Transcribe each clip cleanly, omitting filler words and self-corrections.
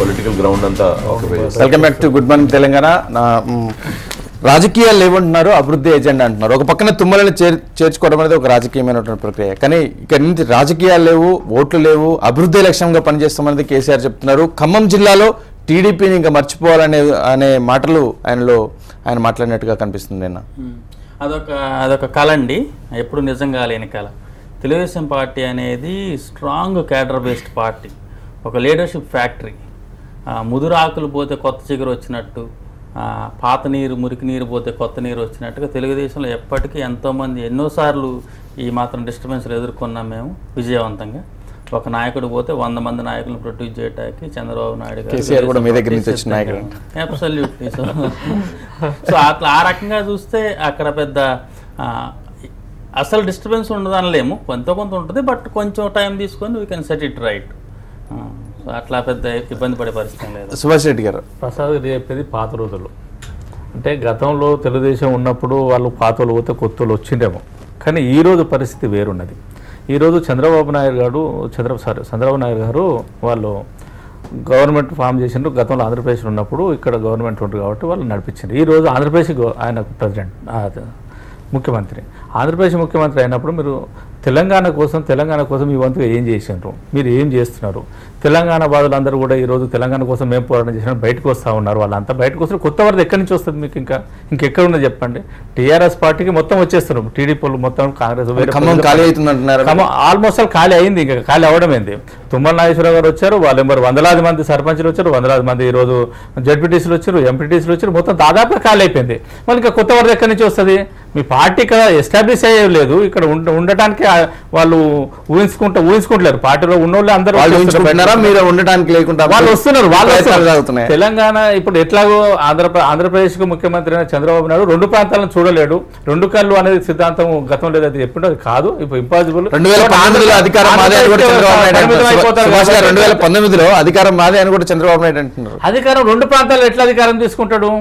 Political ground అంతా occupy చేస్తారు. Welcome back to good morning Telangana. రాజకీయాలు లేవంటున్నారు, అభివృద్ధి ఎజెండా అంటున్నారు. ఒక పక్కన తుమ్మలని చేర్చుకోవడం అనేది ఒక రాజకీయమైనటువంటి ప్రక్రియ. కానీ ఇక్కడ నుంచి రాజకీయాలు లేవు, ఓట్లు లేవు, అభివృద్ధి లక్ష్యంగా పనిచేస్తామనేది కేసీఆర్ చెప్తున్నారు. ఖమ్మం జిల్లాలో టీడీపీని ఇంకా మర్చిపోవాలనే మాటలు ఆయన మాట్లాడినట్టుగా కనిపిస్తుంది. నిన్న అదొక కళ అండి, ఎప్పుడు నిజంగా లేని కళ. తెలుగుదేశం పార్టీ అనేది స్ట్రాంగ్ క్యాడర్ బేస్డ్ పార్టీ, ఒక లీడర్షిప్ ఫ్యాక్టరీ. ముదురు ఆకులు పోతే కొత్త చిగురు వచ్చినట్టు, పాత నీరు మురికి నీరు పోతే కొత్త నీరు వచ్చినట్టుగా తెలుగుదేశంలో ఎప్పటికీ ఎంతోమంది ఎన్నోసార్లు ఈ మాత్రం డిస్టర్బెన్స్లు ఎదుర్కొన్నాం మేము విజయవంతంగా. ఒక నాయకుడు పోతే 100 మంది నాయకులను ప్రొడ్యూస్ చేయడానికి చంద్రబాబు నాయుడు గారు అబ్సల్యూట్లీ. సో అట్లా ఆ రకంగా చూస్తే అక్కడ పెద్ద అసలు డిస్టర్బెన్స్ ఉండదనలేము, కొంత ఉంటుంది. బట్ కొంచెం టైం తీసుకొని we can set it right. అట్లా పెద్ద ఇబ్బంది పడే పరిస్థితి లేదు. సుభాష్ రెడ్డి గారు, ప్రసాద్ చెప్పేది పాత రోజులు. అంటే గతంలో తెలుగుదేశం ఉన్నప్పుడు వాళ్ళు పాతలు పోతే కొత్తలు వచ్చిండేమో, కానీ ఈరోజు పరిస్థితి వేరున్నది. ఈరోజు చంద్రబాబు నాయుడు గారు వాళ్ళు గవర్నమెంట్ ఫామ్ చేసిండ్రు. గతంలో ఆంధ్రప్రదేశ్ ఉన్నప్పుడు ఇక్కడ గవర్నమెంట్ ఉంటుంది కాబట్టి వాళ్ళు నడిపించారు. ఈరోజు ఆంధ్రప్రదేశ్ ఆయన ప్రెసిడెంట్ ముఖ్యమంత్రి, ఆంధ్రప్రదేశ్ ముఖ్యమంత్రి అయినప్పుడు మీరు తెలంగాణ కోసం మీ వంతుగా ఏం చేసినారు, మీరు ఏం చేస్తున్నారు? తెలంగాణ బాధలందరూ కూడా ఈరోజు తెలంగాణ కోసం మేము పోరాటం చేసినా బయటకు వస్తూ ఉన్నారు. వాళ్ళంతా బయటకు వస్తారు. కొత్త వరద ఎక్కడి నుంచి వస్తుంది మీకు? ఇంకెక్కడ ఉన్నది చెప్పండి? టీఆర్ఎస్ పార్టీకి మొత్తం వచ్చేస్తున్నారు, టీడీపీ మొత్తం కాంగ్రెస్ ఆల్మోస్ట్ ఖాళీ అయింది. ఇంకా ఖాళీ అవడం ఏంది? తుమ్మల నాగేశ్వరరావు గారు వచ్చారు, వాళ్ళు వందలాది మంది సర్పంచ్లు వచ్చారు, వందలాది మంది ఈరోజు జడ్పీటీసీలు వచ్చారు, ఎంపీటీసీలు వచ్చారు, మొత్తం దాదాపుగా ఖాళీ అయిపోయింది. మళ్ళీ ఇంకా కొత్త వరద ఎక్కడి నుంచి వస్తుంది? మీ పార్టీ కదా ఎస్టాబ్లిష్ అయ్యే లేదు, ఇక్కడ ఉండటానికి వాళ్ళు ఊహించుకుంటలేరు. పార్టీలో ఉన్నోళ్ళు అందరూ ఉండటానికి లేకుండా వాళ్ళు వస్తున్నారు. తెలంగాణ ఇప్పుడు ఎట్లాగో ఆంధ్రప్రదేశ్ కు ముఖ్యమంత్రి అయిన చంద్రబాబు నాయుడు 2 ప్రాంతాలను చూడలేడు. 2 కళ్ళు అనేది సిద్ధాంతం గతంలో ఏదైతే చెప్పిండో అది కాదు, ఇప్పుడు ఇంపాసిబుల్. 2019లో అధికారం మాదే అని కూడా చంద్రబాబు నాయుడు అంటున్నారు. అధికారం 2 ప్రాంతాల్లో ఎట్లా అధికారం తీసుకుంటాడు?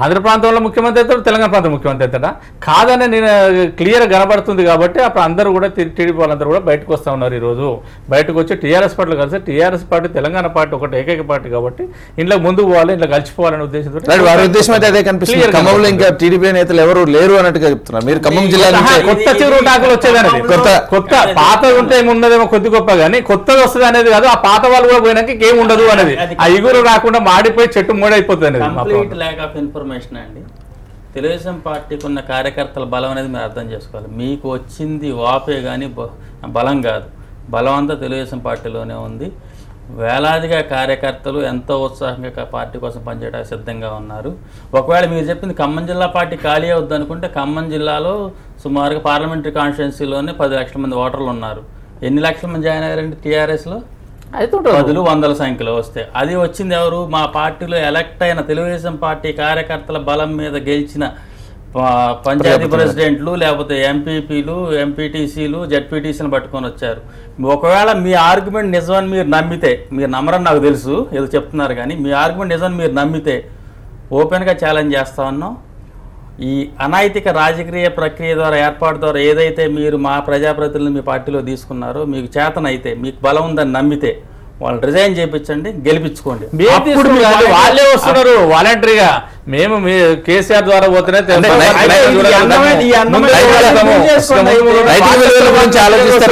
ఆంధ్ర ప్రాంతంలో ముఖ్యమంత్రి అవుతాడు, తెలంగాణ ప్రాంతం ముఖ్యమంత్రి అవుతాడా? కాదని నేను క్లియర్ కనబడుతుంది. కాబట్టి అప్పుడు అందరూ కూడా టీడీపీ వాళ్ళందరూ కూడా బయటకు వస్తూ ఉన్నారు. ఈరోజు బయటకు వచ్చి టీఆర్ఎస్ పార్టీలు కలిసి టీఆర్ఎస్ పార్టీ తెలంగాణ పార్టీ ఒకటి ఏకైక పార్టీ కాబట్టి ఇంట్లో ముందుకు పోవాలి, ఇంట్లో కలిసిపోవాలనే ఉద్దేశంతో వారి ఉద్దేశం అయితే అదే కనిపిస్తుంది. ఖమ్మంలో ఇంకా టీడీపీ నేతలు ఎవరు లేరు అన్నట్టుగా చెప్తున్నారు. మీరు ఖమ్మం జిల్లా కొత్త చిగురు టాకులు వచ్చేదనేది కొత్త పాత ఉంటే ఏమున్నదేమో కొద్ది గొప్ప కానీ కొత్తది వస్తుంది అనేది కాదు. ఆ పాత వాళ్ళు కూడా పోయినాక ఏం ఉండదు అనేది, ఆ ఇగురు రాకుండా మాడిపోయి చెట్టు మూడైపోతుంది అనేది ఇన్ఫర్మేషన్ అండి. తెలుగుదేశం పార్టీకి ఉన్న కార్యకర్తల బలం అనేది మీరు అర్థం చేసుకోవాలి. మీకు వచ్చింది వాపే కానీ బలం కాదు, బలం అంతా తెలుగుదేశం పార్టీలోనే ఉంది. వేలాదిగా కార్యకర్తలు ఎంతో ఉత్సాహంగా పార్టీ కోసం పనిచేయడానికి సిద్ధంగా ఉన్నారు. ఒకవేళ మీరు చెప్పింది ఖమ్మం జిల్లా పార్టీ ఖాళీ అవుద్ది అనుకుంటే, ఖమ్మం జిల్లాలో సుమారుగా పార్లమెంటరీ కాన్స్టిట్యున్సీలోనే 10 లక్షల మంది ఓటర్లు ఉన్నారు. ఎన్ని లక్షల మంది జాయిన్ అయ్యారండి టీఆర్ఎస్లో? 10 వందల సంఖ్యలో వస్తే అది వచ్చింది ఎవరు? మా పార్టీలో ఎలక్ట్ అయిన తెలుగుదేశం పార్టీ కార్యకర్తల బలం మీద గెలిచిన పంచాయతీ ప్రెసిడెంట్లు, లేకపోతే ఎంపీపీలు, ఎంపీటీసీలు, జడ్పీటీసీలను పట్టుకొని వచ్చారు. ఒకవేళ మీ ఆర్గ్యుమెంట్ నిజమని మీరు నమ్మితే, మీరు నమ్మరని నాకు తెలుసు, ఏదో చెప్తున్నారు కానీ మీ ఆర్గ్యుమెంట్ నిజమని మీరు నమ్మితే ఓపెన్గా ఛాలెంజ్ చేస్తా ఉన్నాం. ఈ అనైతిక రాజకీయ ప్రక్రియ ద్వారా ఏర్పాటు ద్వారా ఏదైతే మీరు మా ప్రజాప్రతినిధులు మీ పార్టీలో తీసుకున్నారో, మీకు చేతనైతే, మీకు బలం ఉందని నమ్మితే వాళ్ళు రిజైన్ చేయించండి, గెలిపించుకోండి. వాళ్ళే వస్తున్నారు వాలంటరీగా. మేము కేసీఆర్ ద్వారా పోతేనే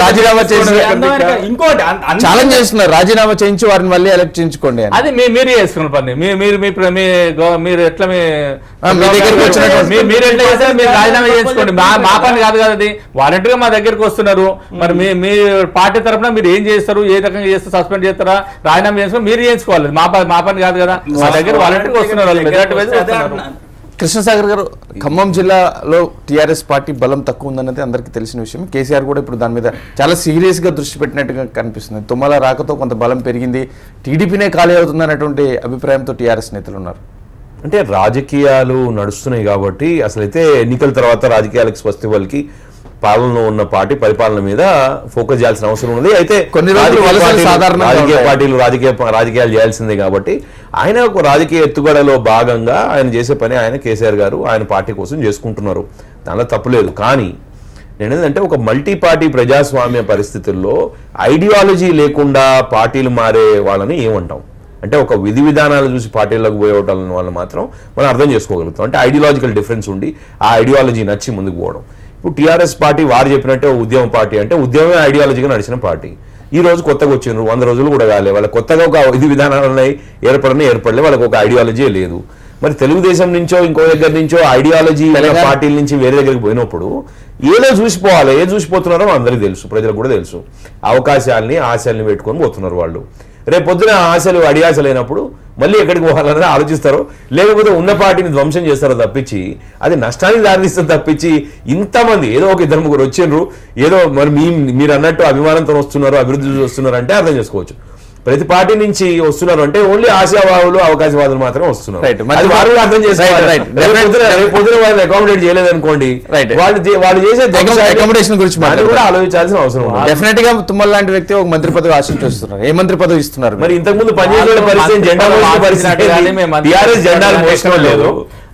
రాజీనామా చేయించి వారిని మళ్ళీ ఎలక్ట్ చేయించుకోండి. అది మీరు చేసుకున్న పని. మీరు ఎట్లా మీరు ఎట్లా చేస్తారు? మీరు రాజీనామా చేసుకోండి. మా పని కాదు కదా అది. వాలంటరీగా మా దగ్గరికి వస్తున్నారు. మరి మీ పార్టీ తరఫున మీరు ఏం చేస్తారు, ఏ రకంగా చేస్తారు, సస్పెండ్ చేస్తారా, రాజీనామా చేసుకుని మీరు చేసుకోవాలి. మా పని కాదు కదా. మా దగ్గర వాలంటరీగా వస్తున్నారు. కృష్ణసాగర్ గారు, ఖమ్మం జిల్లాలో టీఆర్ఎస్ పార్టీ బలం తక్కువ ఉందన్నది అందరికీ తెలిసిన విషయం. కేసీఆర్ కూడా ఇప్పుడు దాని మీద చాలా సీరియస్గా దృష్టి పెట్టినట్టుగా కనిపిస్తుంది. తుమ్మల రాకతో కొంత బలం పెరిగింది, టీడీపీనే ఖాళీ అవుతుంది అన్నటువంటి అభిప్రాయంతో టీఆర్ఎస్ నేతలు ఉన్నారు. అంటే రాజకీయాలు నడుస్తున్నాయి కాబట్టి అసలైతే ఎన్నికల తర్వాత రాజకీయాలకు స్వస్తి పలికి పాలనలో ఉన్న పార్టీ పరిపాలన మీద ఫోకస్ చేయాల్సిన అవసరం ఉంది. అయితే కొన్ని రాజకీయ పార్టీలు రాజకీయాలు చేయాల్సిందే కాబట్టి ఆయన ఒక రాజకీయ ఎత్తుగడలో భాగంగా ఆయన చేసే పని ఆయన కేసీఆర్ గారు ఆయన పార్టీ కోసం చేసుకుంటున్నారు, దానిలో తప్పులేదు. కానీ నేనేంటంటే ఒక మల్టీ పార్టీ ప్రజాస్వామ్య పరిస్థితుల్లో ఐడియాలజీ లేకుండా పార్టీలు మారే వాళ్ళని ఏమంటాం? అంటే ఒక విధి విధానాలు చూసి పార్టీలకు పోయేవటం వల్ల మాత్రం మనం అర్థం చేసుకోగలుగుతాం. అంటే ఐడియాలజికల్ డిఫరెన్స్ ఉండి ఆ ఐడియాలజీ నచ్చి ముందుకు పోవడం. ఇప్పుడు టీఆర్ఎస్ పార్టీ వారు చెప్పినట్టే ఉద్యమ పార్టీ అంటే ఉద్యమమే ఐడియాలజీగా నడిచిన పార్టీ. ఈ రోజు కొత్తగా వచ్చిండ్రు, 100 రోజులు కూడా కాలే, వాళ్ళ కొత్తగా ఒక విధి విధానాలు ఉన్నాయి, ఏర్పడలే, వాళ్ళకి ఒక ఐడియాలజీ లేదు. మరి తెలుగుదేశం నుంచో ఇంకో దగ్గర నుంచో ఐడియాలజీ పార్టీల నుంచి వేరే దగ్గరికి పోయినప్పుడు ఏదో చూసిపోవాలి, ఏదో చూసిపోతున్నారో అందరికీ తెలుసు, ప్రజలకు కూడా తెలుసు. అవకాశాలని ఆశల్ని పెట్టుకొని పోతున్నారు వాళ్ళు. రేపు పొద్దున ఆశలు అడియాశలు అయినప్పుడు మళ్ళీ ఎక్కడికి పోవాలని ఆలోచిస్తారో, లేకపోతే ఉన్న పార్టీని ధ్వంసం చేస్తారో తప్పించి అది నష్టానికి దారితీస్తుంది తప్పించి ఇంతమంది ఏదో ఒక 2-3 వచ్చిండ్రు, ఏదో మరి మీరు అన్నట్టు అభిమానంతో వస్తున్నారు, అభివృద్ధి వస్తున్నారు అంటే అర్థం చేసుకోవచ్చు. ప్రతి పార్టీ నుంచి వస్తున్నారు అంటే ఓన్లీ ఆశావాదులు అవకాశవాదులు మాత్రమే వస్తున్నారు. అది వారు అర్థం చేసుకోవాలి. రేపు పొద్దున వాళ్ళని అకామిడేట్ చేయలేదు అనుకోండి, వాళ్ళు చేసే అకామిడేషన్ గురించి కూడా ఆలోచించాల్సిన అవసరం ఉంది. డెఫినెట్ గా తుమ్మల లాంటి వ్యక్తి ఒక మంత్రి పదవి ఆశించుస్తున్నారు. ఏ మంత్రి పదవి ఇస్తున్నారు? మరి ఇంతకు ముందు పనిచేసే పరిస్థితి జెండా మోసిన లేదు.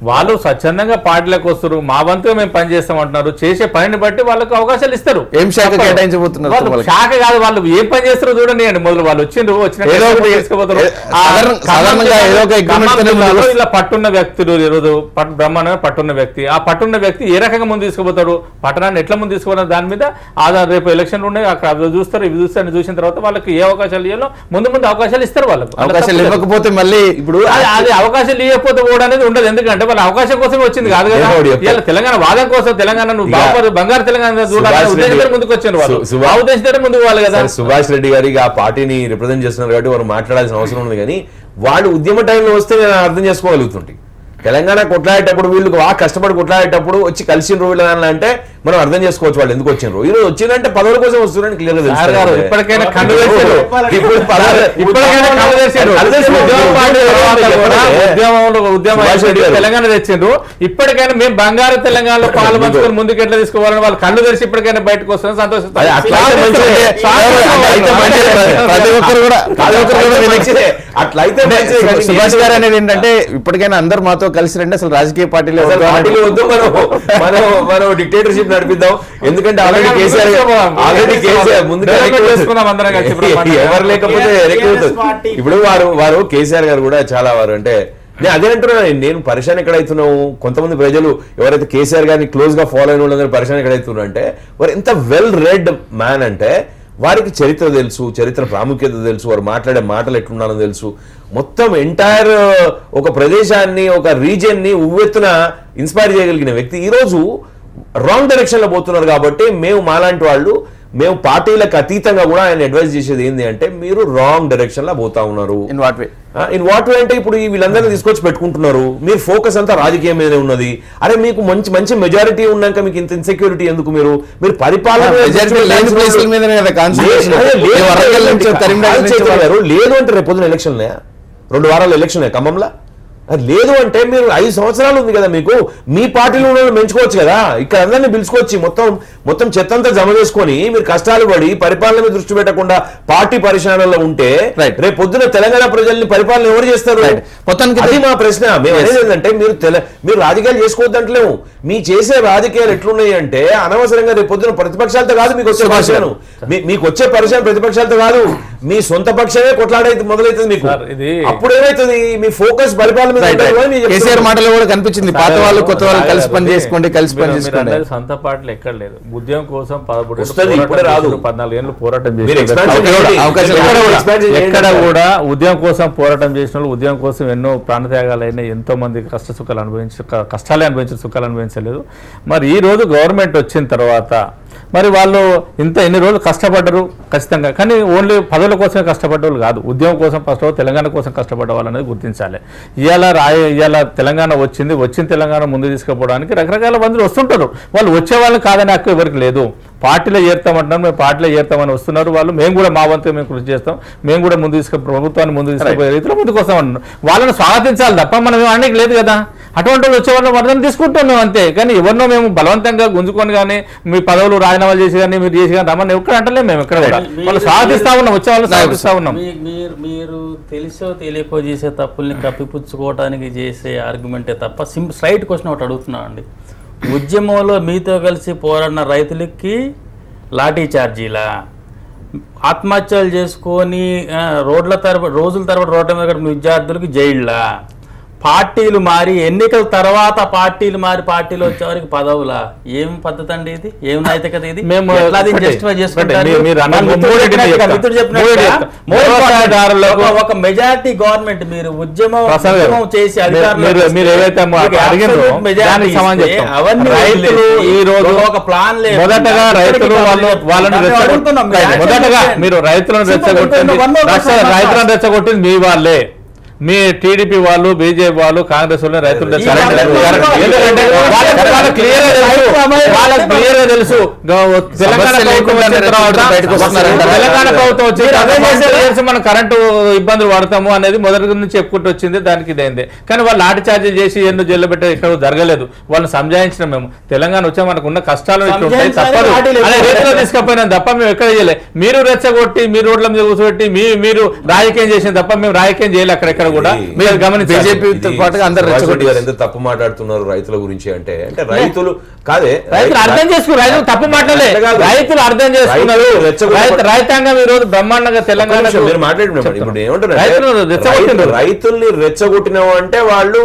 వాళ్ళు స్వచ్ఛందంగా పార్టీలకు వస్తారు, మా వంతుగా మేము పని చేస్తామంటున్నారు. చేసే పనిని బట్టి వాళ్ళకి అవకాశాలు ఇస్తారు. ఏం శాఖ కేటాయించబోతున్నారు? శాఖ కాదు, వాళ్ళు ఏం పని చేస్తారో చూడండి. మొదలు వాళ్ళు వచ్చిండ్రు, ఇలా పట్టున్న వ్యక్తులు, ఈరోజు బ్రహ్మాండంగా పట్టున్న వ్యక్తి, ఆ పట్టున్న వ్యక్తి ఏ రకంగా ముందు తీసుకుపోతారు, పట్టణాన్ని ఎట్లా ముందు తీసుకుపోతారు, దాని మీద ఆధార రేపు ఎలక్షన్లు ఉన్నాయి, అక్కడ చూస్తారు, ఇవి చూస్తారు, చూసిన తర్వాత వాళ్ళకి ఏ అవకాశాలు ఇవ్వాలో ముందు అవకాశాలు ఇస్తారు. వాళ్ళకి అవకాశాలు ఇవ్వకపోతే మళ్ళీ ఇప్పుడు అది అవకాశాలు ఇవ్వకపోతే కూడా అనేది ఉండదు. ఎందుకంటే వాళ్ళ అవకాశం కోసం వచ్చింది కాదు కదా. ఇలా తెలంగాణ వాదం కోసం తెలంగాణ బంగారు తెలంగాణ చూడాలని ముందుకు వచ్చారు వాళ్ళు, ఆ ఉద్దేశంతో ముందుకు వాళ్ళు కదా. సుభాష్ రెడ్డి గారికి ఆ పార్టీని రిప్రజెంట్ చేస్తున్నారు కాబట్టి వారు మాట్లాడాల్సిన అవసరం ఉంది. కానీ వాళ్ళు ఉద్యమ టైంలో వస్తే నేను అర్థం చేసుకోగలుగుతుంటే, తెలంగాణ కొట్లాడేటప్పుడు వీళ్ళు కష్టపడి కొట్లాడేటప్పుడు వచ్చి కలిసిన వీళ్ళని అంటే మనం అర్థం చేసుకోవచ్చు వాళ్ళు ఎందుకు వచ్చిండ్రు. ఈ రోజు వచ్చిందంటే పదవుల కోసం వస్తున్నారని క్లియర్ గా తెలుసు. ఇప్పటికైనా తెలంగాణ తెచ్చిండ్రు. ఇప్పటికైనా మేము బంగారు తెలంగాణలో పాలు పంచుకొని ముందుకు ఎట్లా తీసుకోవాలని వాళ్ళు కళ్ళు తెరిచి ఇప్పటికైనా బయటకు వస్తున్నారు. సంతోషిస్తారు. సుభాష్ గారు అనేది ఏంటంటే ఇప్పటికైనా అందరు మాతో కలిసి రండి, అసలు రాజకీయ పార్టీలు వద్దు, మనం డిక్టేటర్షిప్ నడిపిద్దాం. ఎందుకంటే ఆల్రెడీ కేసీఆర్ ముందు ఎవరు లేకపోతే ఇప్పుడు వారు కేసీఆర్ గారు కూడా చాలా వారు అంటే నేను అదే అంటున్నా. నేను పరిశాన్ ఎక్కడైతున్నావు, కొంతమంది ప్రజలు ఎవరైతే కేసీఆర్ గారిని క్లోజ్ గా ఫాలో అయిన వాళ్ళందరూ పరిశాన్ ఎక్కడైతున్నారు అంటే వారు ఎంత వెల్ రెడ్ మ్యాన్ అంటే వారికి చరిత్ర తెలుసు, చరిత్ర ప్రాముఖ్యత తెలుసు, వారు మాట్లాడే మాటలు ఎట్లుండాలో తెలుసు. మొత్తం ఎంటైర్ ఒక ప్రదేశాన్ని, ఒక రీజియన్ ని ఉవ్వెత్తున ఇన్స్పైర్ చేయగలిగిన వ్యక్తి ఈరోజు రాంగ్ డైరెక్షన్ లో పోతున్నారు. కాబట్టి మేము మాలాంటి వాళ్ళు మేము పార్టీలకు అతీతంగా కూడా ఆయన అడ్వైజ్ చేసేది ఏంటి అంటే మీరు రాంగ్ డైరెక్షన్ లో పోతా ఉన్నారు. ఇన్ వాట్ వే అంటే ఇప్పుడు వీళ్ళందరినీ తీసుకొచ్చి పెట్టుకుంటున్నారు, మీరు ఫోకస్ అంతా రాజకీయం మీదనే ఉన్నది. అరే మీకు మంచి మెజారిటీ ఉన్నాక మీకు ఇంత ఇన్సెక్యూరిటీ ఎందుకు? మీరు పరిపాలన లేదు అంటే రేపు పొద్దున ఎలక్షన్లే, 2 వారాలు ఎలక్షన్ ఖమ్మంలో లేదు అంటే మీరు 5 సంవత్సరాలు ఉంది కదా, మీకు మీ పార్టీలో ఉన్న పెంచుకోవచ్చు కదా. ఇక్కడ అందరినీ పిలుచుకొచ్చి మొత్తం చెత్తంతా జమ చేసుకొని మీరు కష్టాలు పడి పరిపాలన మీద దృష్టి పెట్టకుండా పార్టీ పరిశీలనలో ఉంటే రేపు పొద్దున తెలంగాణ ప్రజల్ని పరిపాలన ఎవరు చేస్తారు? మొత్తానికి అది మా ప్రశ్న. మేము అనేది ఏంటంటే మీరు రాజకీయాలు చేసుకోవద్దంటలేము, మీ చేసే రాజకీయాలు ఎట్లున్నాయి అంటే అనవసరంగా రేపు పొద్దున ప్రతిపక్షాలతో కాదు మీకు వచ్చే పరిశీలన, మీకు వచ్చే పరిశీలన ప్రతిపక్షాలతో కాదు, మీ సొంత పక్షమే కొట్లాడైతే మొదలైతుంది మీకు. అప్పుడు ఏమైతుంది? మీ ఫోకస్ పరిపాలన కేసీఆర్ మాటలో కూడా కనిపించింది, పాత వాళ్ళు కొత్త వాళ్ళు కలిసి పని చేసుకోండి, కలిసి పని చేసుకోండి. సొంత పార్టీలు ఎక్కడ లేదు. ఉద్యమం కోసం 14 ఏళ్ళు పోరాటం చేసి ఎక్కడ కూడా ఉద్యమం కోసం పోరాటం చేసిన వాళ్ళు, ఉద్యమం కోసం ఎన్నో ప్రాణత్యాగాలైనా ఎంతో మంది కష్టాలే అనుభవించారు, సుఖాలు అనుభవించలేదు. మరి ఈ రోజు గవర్నమెంట్ వచ్చిన తర్వాత మరి వాళ్ళు ఎన్ని రోజులు కష్టపడ్డరు ఖచ్చితంగా. కానీ ఓన్లీ పదవుల కోసమే కష్టపడ్డ వాళ్ళు కాదు, ఉద్యమం కోసం ఫస్ట్ తెలంగాణ కోసం కష్టపడ్డ వాళ్ళు అనేది గుర్తించాలి. ఇవాళ తెలంగాణ వచ్చిన తెలంగాణ ముందు తీసుకుపోవడానికి రకరకాల మందులు వస్తుంటారు. వాళ్ళు వచ్చే వాళ్ళని కాదని హక్కు ఎవరికి లేదు. పార్టీలో చేరుతామంటున్నారు, మేము పార్టీలో చేరుతామని వస్తున్నారు వాళ్ళు. మేము కూడా మా వంతు మేము కృషి చేస్తాం, మేము కూడా ప్రభుత్వాన్ని ముందు తీసుకుపోయే రీతిలో ముందుకు వస్తామంటున్నాం. వాళ్ళని స్వాగతించాలి తప్ప మనం ఏమనడానికి లేదు కదా. అటువంటి వాళ్ళు వచ్చే వాళ్ళని వరదని తీసుకుంటున్నాం అంతే. కానీ ఎవరినో మేము బలవంతంగా గుంజుకొని కానీ మీ పదవులు రాజీనామాలు చేసి కానీ మీరు చేసి కానీ రమ్మని ఎక్కడ అంటలేము. మేము ఎక్కడ కూడా వాళ్ళు స్వాగతిస్తా ఉన్నాం, వచ్చే వాళ్ళు స్వాగతిస్తా ఉన్నాం. మీరు తెలిసో తెలియకో చేసే తప్పుల్ని కప్పిపుచ్చుకోవడానికి చేసే ఆర్గ్యుమెంటే తప్ప స్ట్రైట్ క్వశ్చన్ ఒకటి అడుగుతున్నాం అండి. ఉద్యమంలో మీతో కలిసి పోరాడిన రైతులకి లాఠీ ఛార్జీలా, ఆత్మహత్యలు చేసుకొని రోజుల తరబడి రోడ్ల మీద గడిపిన విద్యార్థులకు జైళ్ళ, పార్టీలు మారి ఎన్నికల తర్వాత పార్టీలు మారి పార్టీలు వచ్చేవారికి పదవులా? ఏం పద్ధతి అండి ఇది? ఏం నైతికత ఇది? ఒక మెజారిటీ గవర్నమెంట్ మీరు ఉద్యమం చేసి ఒక ప్లాన్ లేదు. మొదటగా రైతులు రైతులను రెచ్చగొట్టింది మీ వాళ్ళే, మీ టీడీపీ వాళ్ళు, బీజేపీ వాళ్ళు, కాంగ్రెస్ వాళ్ళు రైతులు తెలుసు. తెలంగాణ ప్రభుత్వం వచ్చి మనం కరెంటు ఇబ్బందులు పడతాము అనేది మొదటి నుంచి చెప్పుకుంటూ వచ్చింది. దానికి ఇదైంది. కానీ వాళ్ళు లాఠీ చార్జీ చేసి ఎన్నో జైల్లో పెట్టే ఇక్కడ జరగలేదు. వాళ్ళని సంజాయించిన మేము తెలంగాణ వచ్చా మనకు ఉన్న కష్టాలు తప్పదు రైతులు తీసుకపోయినా తప్ప మేము ఎక్కడ చేయలేదు. మీరు రెచ్చగొట్టి మీ రోడ్ల మీద కూర్చోబెట్టి మీరు రాజకీయం చేసిన తప్ప మేము రాజకీయం చేయలేదు అక్కడెక్కడ కూడా. మీరు గమనించి బీజేపీతో పాటుగా అందరూ రెచ్చగొట్టి ఎంత తప్పు మాట్లాడుతున్నారు రైతుల గురించి అంటే రైతులు కాదే, రైతులు అర్థం చేసుకున్నారు. రైతులు తప్పు మాట్లాడలే, రైతులు అర్థం చేసుకున్నారు. రైతాంగం ఈ రోజు బ్రహ్మాండంగా తెలంగాణ మీరు మాట్లాడినప్పుడు ఇప్పుడు ఏమంటారు, రైతుల్ని రెచ్చగొట్టినావు అంటే వాళ్ళు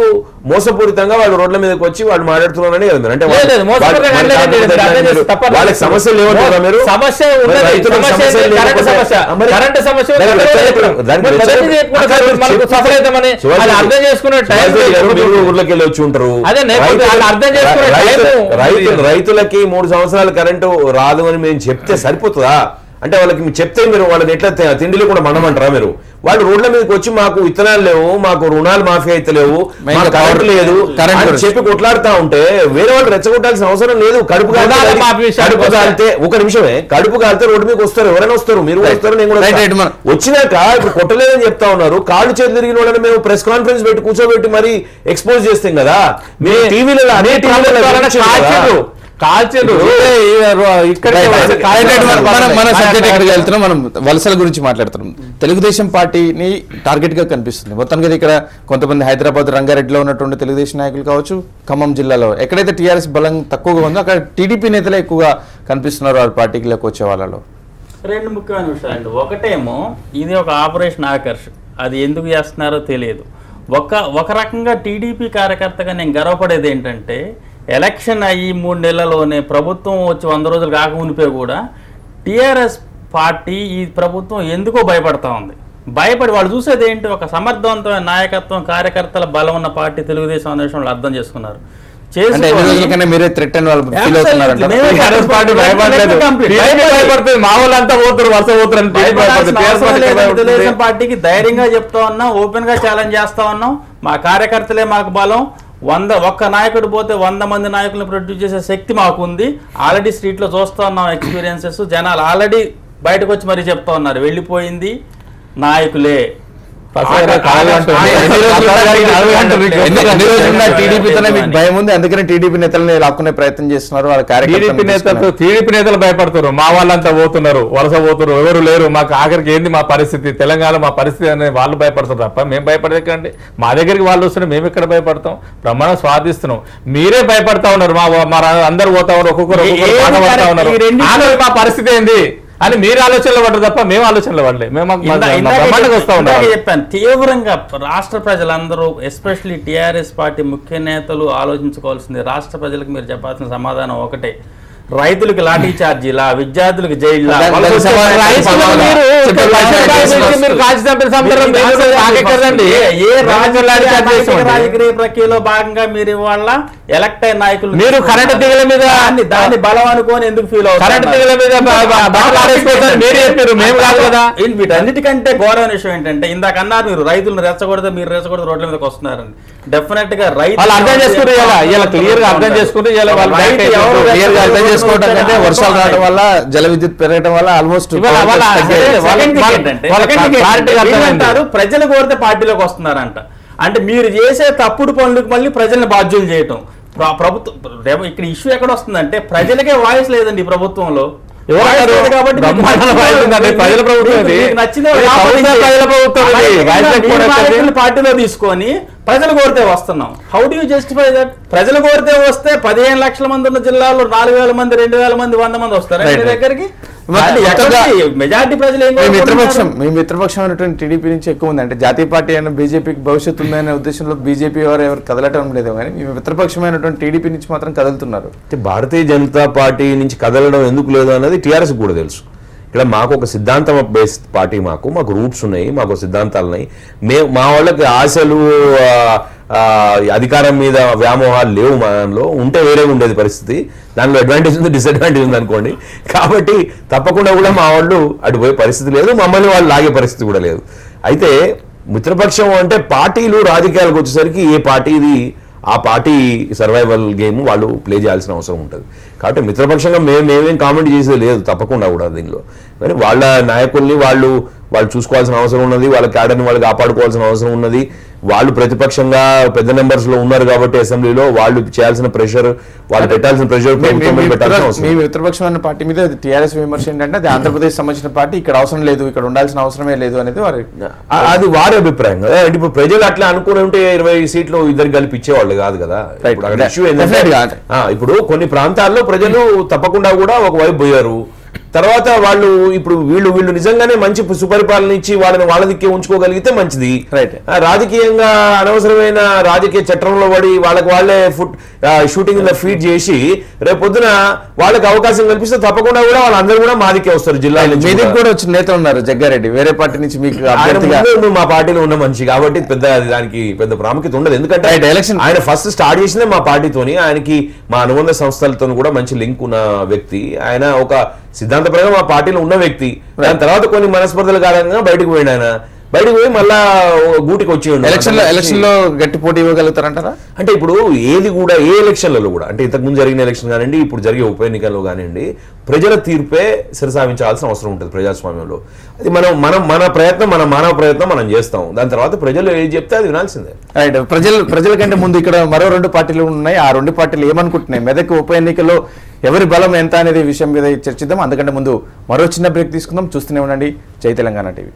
మోసపూరితంగా వాళ్ళు రోడ్ల మీదకి వచ్చి వాళ్ళు మాట్లాడుతున్నారని కదా. అంటే వాళ్ళకి సమస్యలు ఏమంటారా మీరు? ఊర్లోకి వెళ్ళి వచ్చి ఉంటారు. రైతులకి 3 సంవత్సరాల కరెంటు రాదు అని మేము చెప్తే సరిపోతుందా? అంటే వాళ్ళకి మీరు చెప్తే మీరు వాళ్ళని ఎట్లా తిండిలో కూడా మనమంటారా? మీరు వాళ్ళు రోడ్ల మీదకి వచ్చి మాకు విత్తనాలు లేవు, మాకు రుణాలు మాఫీ అయితే లేవు, మాకు కరెంట్ లేదు అని చెప్పి కొట్లాడుతా ఉంటే వేరే వాళ్ళు రెచ్చగొట్టాల్సిన అవసరం లేదు. కడుపు కాలితే ఒక నిమిషమే, కడుపు కాలితే రోడ్డు మీకు వస్తారు, ఎవరైనా వస్తారు, మీరు వస్తారు, నేను కూడా వచ్చినాక ఇప్పుడు కొట్టలేదని చెప్తా ఉన్నారు. కాళ్ళు చేతులు తిరిగిన వాళ్ళని మేము ప్రెస్ కాన్ఫరెన్స్ పెట్టి కూర్చోబెట్టి మరి ఎక్స్పోజ్ చేస్తాం కదా. మీరు టీవీలలో అనే టీవీలలో మనం వలసల గురించి మాట్లాడుతున్నాం. తెలుగుదేశం పార్టీని టార్గెట్ గా కనిపిస్తుంది మొత్తానికి. ఇక్కడ కొంతమంది హైదరాబాద్ రంగారెడ్డిలో ఉన్నటువంటి తెలుగుదేశం నాయకులు కావచ్చు, ఖమ్మం జిల్లాలో ఎక్కడైతే టీఆర్ఎస్ బలం తక్కువగా ఉందో అక్కడ టీడీపీ నేతలే ఎక్కువగా కనిపిస్తున్నారు వాళ్ళ పార్టీకి వచ్చే వాళ్ళలో. 2 ముఖ్యమైన విషయాలు. ఒకటేమో ఇది ఒక ఆపరేషన్ ఆకర్ష్, అది ఎందుకు చేస్తున్నారో తెలియదు. ఒక రకంగా టీడీపీ కార్యకర్తగా నేను గర్వపడేది ఏంటంటే ఎలక్షన్ అయ్యి 3 నెలల్లోనే ప్రభుత్వం వచ్చి 100 రోజులు కాకమునిపే కూడా టీఆర్ఎస్ పార్టీ ఈ ప్రభుత్వం ఎందుకో భయపడతా ఉంది. భయపడి వాళ్ళు చూసేది ఏంటి? ఒక సమర్థవంతమైన నాయకత్వం, కార్యకర్తల బలం ఉన్న పార్టీ తెలుగుదేశం అనే విషయంలో అర్థం చేసుకున్నారు. తెలుగుదేశం పార్టీకి ధైర్యంగా చెప్తా ఉన్నాం, ఓపెన్ గా ఛాలెంజ్ చేస్తా ఉన్నాం. మా కార్యకర్తలే మాకు బలం. ఒక్క నాయకుడు పోతే 100 మంది నాయకులను ప్రొడ్యూస్ చేసే శక్తి మాకు ఉంది. ఆల్రెడీ స్ట్రీట్ లో చూస్తా ఉన్నాం ఎక్స్పీరియన్సెస్. జనాలు ఆల్రెడీ బయటకు వచ్చి మరీ చెప్తా ఉన్నారు, వెళ్ళిపోయింది నాయకులే. భయం ఉంది, అందుకని టీడీపీ నేతలని లాక్కునే ప్రయత్నం చేస్తున్నారు. టీడీపీ నేతలు భయపడుతున్నారు, మా వాళ్ళంతా పోతున్నారు, వలస పోతున్నారు, ఎవరు లేరు, మాకు ఆఖరికి ఏంది మా పరిస్థితి, తెలంగాణ మా పరిస్థితి అని వాళ్ళు భయపడుతున్నారు తప్ప మేము భయపడకండి. మా దగ్గరికి వాళ్ళు వస్తుంటే మేము ఎక్కడ భయపడతాం? బ్రహ్మాండం స్వాదిస్తున్నాం. మీరే భయపడతా ఉన్నారు, మా అందరు పోతా ఉన్నారు, ఒక్కొక్కరు ఉన్నారు. మా పరిస్థితి ఏంది అని మీరు ఆలోచనలు పడరు తప్ప మేము ఆలోచనలు పడలేదు. చెప్పాను తీవ్రంగా రాష్ట్ర ప్రజలందరూ, ఎస్పెషల్లీ టీఆర్ఎస్ పార్టీ ముఖ్య నేతలు ఆలోచించుకోవాల్సింది. రాష్ట్ర ప్రజలకు మీరు చెప్పాల్సిన సమాధానం ఒకటే, రైతులకు లాఠీ ఛార్జీలా, విద్యార్థులకు జైళ్ళ, రాజకీయ ప్రక్రియలో భాగంగా మీరు ఇవాళ ఎలక్ట్ అయిన నాయకులు మీరు కరెంట్ తీగల మీద దాన్ని బలం అనుకోని ఎందుకు ఫీల్ అవుతారు? కరెంట్ తీగల మీద మీరే చెప్పారు, మేము కాదు కదా. వీటన్నిటికంటే ఘోరమైన విషయం ఏంటంటే, ఇందాక అన్నారు మీరు రైతులను రెచ్చగొడితే మీరు రెచ్చగొడితే రోడ్ల మీదకి వస్తున్నారని. డెఫినెట్ గా రైతులు అర్థం చేసుకుంటే క్లియర్ గా అర్థం చేసుకుంటే చేసుకోవడం కంటే వర్షాలు రావడం వల్ల, జల విద్యుత్ పెరగడం వల్ల ఆల్మోస్ట్ ప్రజలు కోరితే పార్టీలోకి వస్తున్నారంట. అంటే మీరు చేసే తప్పుడు పనులకు మళ్ళీ ప్రజల్ని బాధ్యులు చేయటం. ప్రభుత్వం ఇక్కడ ఇష్యూ ఎక్కడ వస్తుందంటే ప్రజలకే వాయిస్ లేదండి ఈ ప్రభుత్వంలో. పార్టీలో తీసుకొని ప్రజలు కోరితే వస్తున్నాం. How do you justify that? ప్రజలు కోరితే వస్తే 15 లక్షల మంది ఉన్న జిల్లాలో 4,000 మంది, 2,000 మంది, 100 మంది వస్తారు మీ దగ్గరికి. మెజారిటీ ప్రజలు ఏం మీ కోరుకుంటున్నారు? మిత్రపక్షం అయినటువంటి టీడీపీ నుంచి ఎక్కువ ఉంది అంటే జాతీయ పార్టీ అయిన బీజేపీకి భవిష్యత్తు ఉందనే ఉద్దేశంలో బీజేపీ ఎవరు కదలటం లేదు కానీ మీ మిత్రపక్షమైనటువంటి టీడీపీ నుంచి మాత్రం కదులుతున్నారు. అంటే భారతీయ జనతా పార్టీ నుంచి కదలడం ఎందుకు లేదు అన్నది టీఆర్ఎస్ కూడా తెలుసు. ఇక్కడ మాకు ఒక సిద్ధాంతం బేస్డ్ పార్టీ, మాకు రూట్స్ ఉన్నాయి, మాకు సిద్ధాంతాలు ఉన్నాయి. మా వాళ్ళకి ఆశలు అధికారం మీద వ్యామోహాలు లేవు. మనలో ఉంటే వేరే ఉండేది పరిస్థితి. దానిలో అడ్వాంటేజ్ ఉంది, డిసడ్వాంటేజ్ ఉంది అనుకోండి. కాబట్టి తప్పకుండా కూడా మా వాళ్ళు అటుపోయే పరిస్థితి లేదు, మమ్మల్ని వాళ్ళు లాగే పరిస్థితి కూడా లేదు. అయితే మిత్రపక్షం అంటే పార్టీలు రాజకీయాలకు వచ్చేసరికి ఏ పార్టీది ఆ పార్టీ సర్వైవల్ గేమ్ వాళ్ళు ప్లే చేయాల్సిన అవసరం ఉంటుంది. కాబట్టి మిత్రపక్షంగా మేమేం కామెంట్ చేసేది లేదు తప్పకుండా కూడా దీనిలో. కానీ వాళ్ళ నాయకుల్ని వాళ్ళు చూసుకోవాల్సిన అవసరం ఉన్నది, వాళ్ళ క్యాడర్ని వాళ్ళు కాపాడుకోవాల్సిన అవసరం ఉన్నది. వాళ్ళు ప్రతిపక్షంగా పెద్ద నెంబర్స్ లో ఉన్నారు కాబట్టి అసెంబ్లీలో వాళ్ళు చేయాల్సిన ప్రెషర్, వాళ్ళు పెట్టాల్సిన ప్రెషర్ పెట్టాల్సిన అవసరం. మీ మిత్రపక్షమైన పార్టీ మీద టీఆర్ఎస్ విమర్శ ఏంటంటే అది ఆంధ్రప్రదేశ్ సంబంధించిన పార్టీ, ఇక్కడ అవసరం లేదు, ఇక్కడ ఉండాల్సిన అవసరమే లేదు అనేది అది వారి అభిప్రాయం కదా. అంటే ఇప్పుడు ప్రజలు అట్లా అనుకుని ఉంటే 20 సీట్లు ఇద్దరు కలిపి ఇచ్చేవాళ్ళు కాదు కదా. ఇప్పుడు అక్కడ ఇష్యూ ఏంటంటే ఇప్పుడు కొన్ని ప్రాంతాల్లో ప్రజలు తప్పకుండా కూడా ఒకవైపు పోయారు. తర్వాత వాళ్ళు ఇప్పుడు వీళ్ళు నిజంగానే మంచి సుపరిపాలన ఇచ్చి వాళ్ళ దిక్కే ఉంచుకోగలిగితే మంచిది. రాజకీయంగా అనవసరమైన రాజకీయ చట్టంలో పడి వాళ్ళే షూటింగ్ ద ఫీడ్ చేసి రేపొద్దున వాళ్ళకి అవకాశం కల్పిస్తే తప్పకుండా కూడా వాళ్ళందరూ కూడా మా దిక్కే వస్తారు. జిల్లా కూడా వచ్చిన నేతలు ఉన్నారు, జగ్గారెడ్డి వేరే పార్టీ నుంచి మీకు మా పార్టీలో ఉన్న మనిషి కాబట్టి దానికి పెద్ద ప్రాముఖ్యత ఉండదు. ఎందుకంటే ఎలక్షన్ ఆయన ఫస్ట్ స్టార్ట్ చేసిందే మా పార్టీతోని, ఆయనకి మా అనుబంధ సంస్థలతో కూడా మంచి లింక్ ఉన్న వ్యక్తి. ఆయన ఒక సిద్ధాంతపరంగా మా పార్టీలో ఉన్న వ్యక్తి. దాని తర్వాత కొన్ని మనస్పర్ధల కారణంగా బయటకు పోయిన ఆయన బయటకు పోయి మళ్ళా గూటికి వచ్చి ఎలక్షన్ లో గట్టి పోటీ ఇవ్వగలుగుతారంటారా? అంటే ఇప్పుడు ఏది కూడా ఏ ఎలక్షన్లలో కూడా అంటే ఇంతకుముందు జరిగిన ఎలక్షన్ కానివ్వండి, ఇప్పుడు జరిగే ఉప ఎన్నికల్లో కానివ్వండి, ప్రజల తీర్పే శిరసావించాల్సిన అవసరం ఉంటుంది ప్రజాస్వామ్యంలో. అది మన ప్రయత్నం, మన మానవ ప్రయత్నం మనం చేస్తాం. దాని తర్వాత ప్రజలు ఏది చెప్తే అది వినాల్సిందే. రైట్. ప్రజల కంటే ముందు ఇక్కడ మరో 2 పార్టీలు ఉన్నాయి. ఆ 2 పార్టీలు ఏమనుకుంటున్నాయి, మెదక్ ఉప ఎన్నికల్లో ఎవరి బలం ఎంత అనేది విషయం మీద చర్చిద్దాం. అందుకంటే ముందు మరో చిన్న బ్రేక్ తీసుకుందాం. చూస్తూనే ఉండండి జై తెలంగాణ టీవీ.